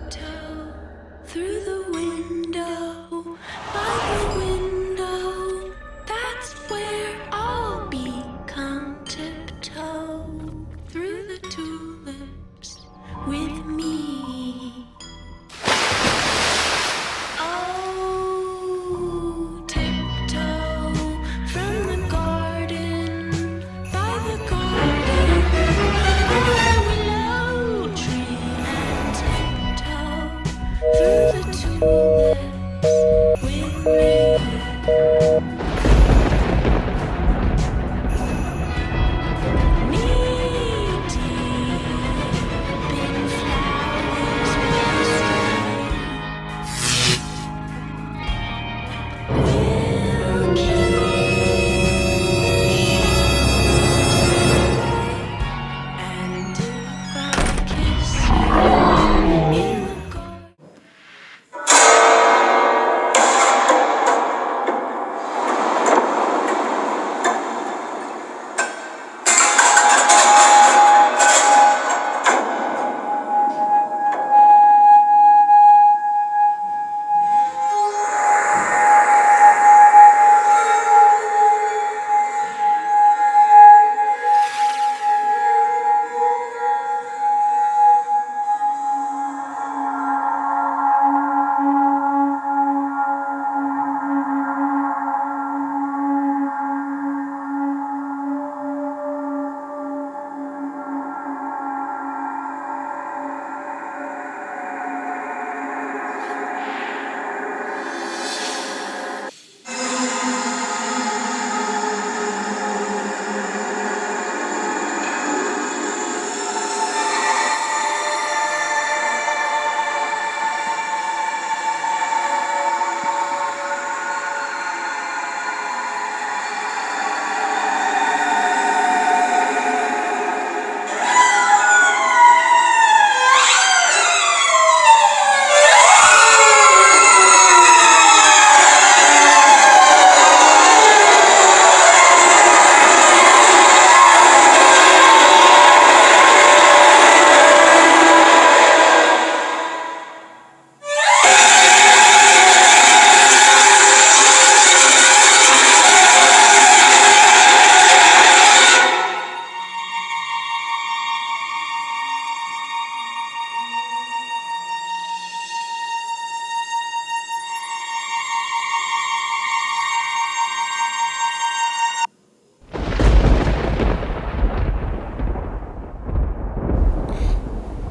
Tiptoe through the window, by the window. That's where I'll be. Come tiptoe through the tulips with me. Oh, tiptoe from the garden, by the garden, under the willow tree, and tiptoe through the tulips with me. Knee deep in flowers we stray. We'll keep and if I kiss you in the garden.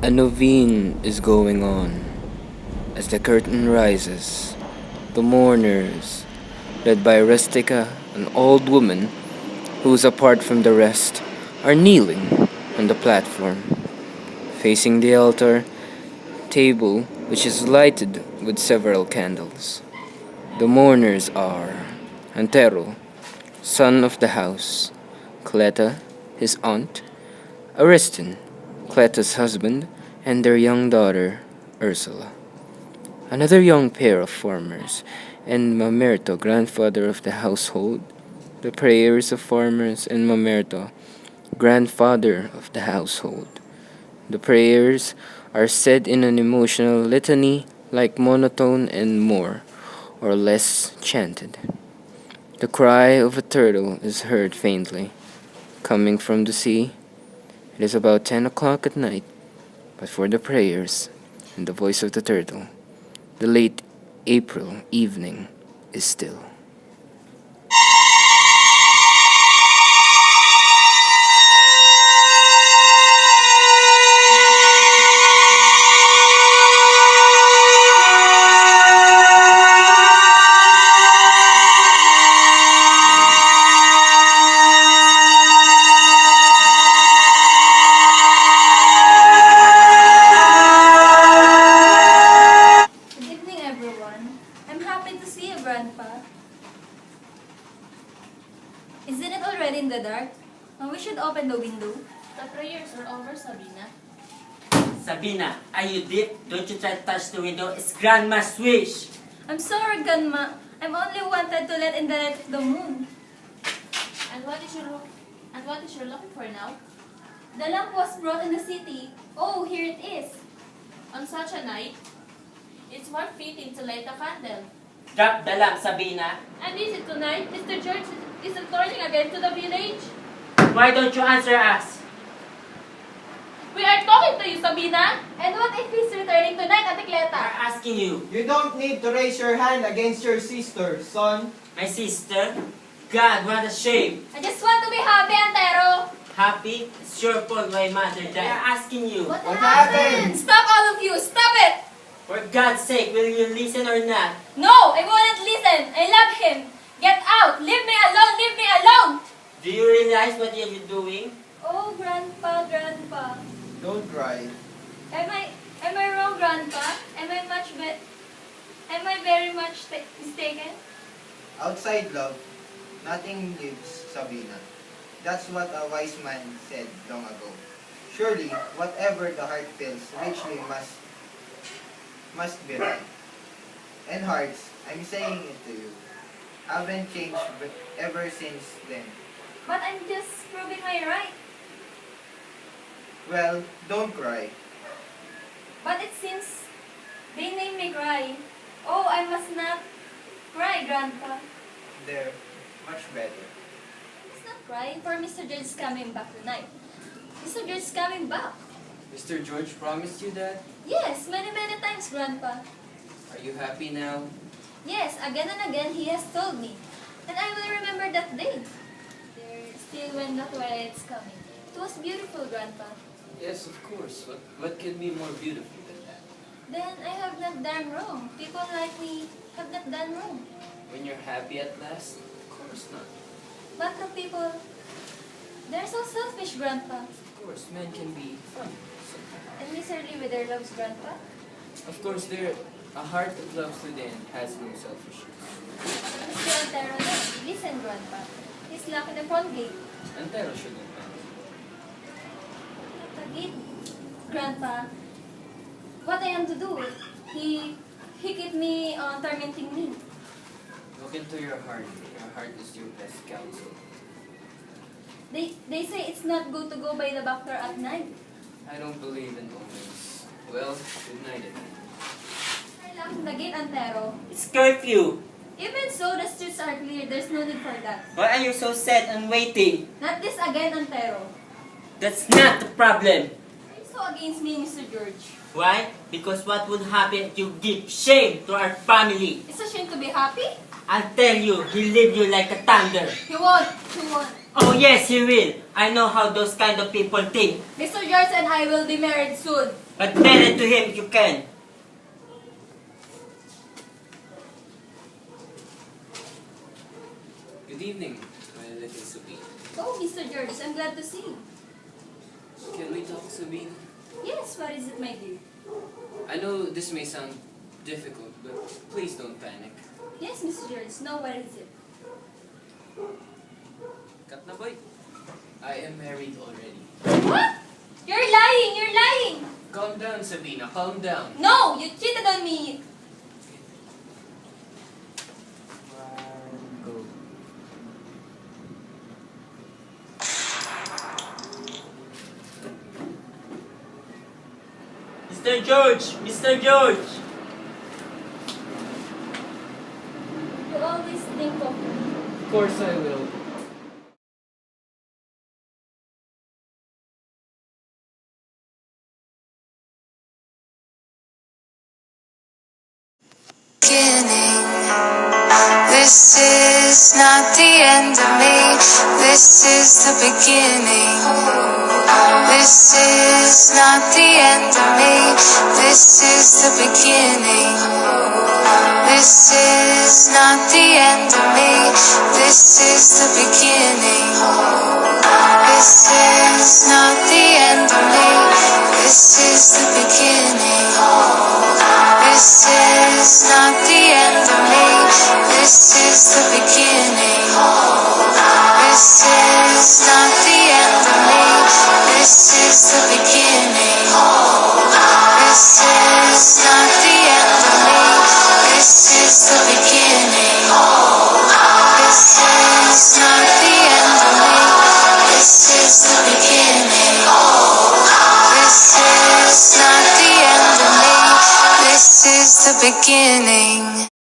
A novene is going on. As the curtain rises, the mourners, led by Rustica, an old woman who is apart from the rest, are kneeling on the platform, facing the altar table, which is lighted with several candles. The mourners are Antero, son of the house, Cleta, his aunt, Ariston, Cleta's husband, and their young daughter, Ursula. Another young pair of farmers, and Mamerto, grandfather of the household, the prayers of farmers, and Mamerto, grandfather of the household. The prayers are said in an emotional litany, like monotone and more or less chanted. The cry of a turtle is heard faintly, coming from the sea. It is about 10 o'clock at night, but for the prayers and the voice of the turtle, the late April evening is still. Good evening, everyone. I'm happy to see you, Grandpa. Isn't it already in the dark? We should open the window. The prayers are over, Sabina. Sabina, are you deep? Don't you try to touch the window. It's Grandma's wish. I'm sorry, Grandma. I'm only wanted to let in the light of the moon. And what is you're looking for now? The lamp was brought in the city. Oh, here it is. On such a night, it's more fitting to light a candle. Drop the lamp, Sabina. And is it tonight? Mr. George is returning again to the village. Why don't you answer us? We are talking to you, Sabina. And what if he's returning tonight, Ate We're Cleta? asking you. You don't need to raise your hand against your sister, son. My sister? God, what a shame. I just want to be happy, Antero. Happy? It's your fault my mother died. We're asking you. What What happened? happened? Stop, all of you! Stop it! For God's sake, will you listen or not? No, I won't listen. I love him. Get out! Leave me alone! Leave me alone! Do you realize what you're doing? Oh, Grandpa, Grandpa. Don't cry. Am I wrong, Grandpa? Am I very much mistaken? Outside love, nothing lives, Sabina. That's what a wise man said long ago. Surely, whatever the heart feels richly must be right. And hearts, I'm saying it to you, haven't changed ever since then. But I'm just proving my right. Well, don't cry. But it seems they made me cry. Oh, I must not cry, Grandpa. They're much better. It's not crying for Mr. George is coming back tonight. Mr. George is coming back. Mr. George promised you that? Yes, many, many times, Grandpa. Are you happy now? Yes, again and again he has told me. And I will remember that day. There still when the twilight is coming. It was beautiful, Grandpa. Yes, of course. What can be more beautiful than that? Then I have not done wrong. People like me have not done wrong. When you're happy at last? Of course not. But the people, they're so selfish, Grandpa. Of course, men can be fun sometimes. And miserly with their loves, Grandpa. Of course, a heart that loves to then has no selfishness. Mr. Antero, listen, Grandpa. He's locked in the front gate. Antero shouldn't mind. The gate, Grandpa. What I am to do? He keep me tormenting me. Look into your heart. Your heart is your best counsel. They say it's not good to go by the back door at night. I don't believe in omens. Well, good night again. I locked the gate, Antero. It's curfew. Even so, the streets are clear. There's no need for that. Why are you so sad and waiting? Not this again, Antero. That's not the problem. Are you so against me, Mr. George? Why? Because what would happen if you give shame to our family? It's a shame to be happy. I'll tell you, he'll leave you like a thunder. He won't. He won't. Oh yes, he will. I know how those kind of people think. Mr. George and I will be married soon. But marry to him if you can. Good evening, my little Sabina. Oh, Mr. George, I'm glad to see you. Can we talk, Sabina? Yes, what is it, my dear? I know this may sound difficult, but please don't panic. Yes, Mr. George. No, what is it? Kat na boy. I am married already. What? You're lying! You're lying! Calm down, Sabina. Calm down. No! You cheated on me! Go. Mr. George! Mr. George! You always think of me. Of course I will. Beginning. This is not the end of me. This is the beginning. This is not the end of me. This is the beginning. This is not the end of me. This is the beginning. This is not the end of me. This is the beginning. This is not the end of me. This is the beginning. This is not the end of me. This is the beginning. This is not the end of me. This is the beginning. This is not the end of me. This is the beginning. This is not the end of me. is the beginning.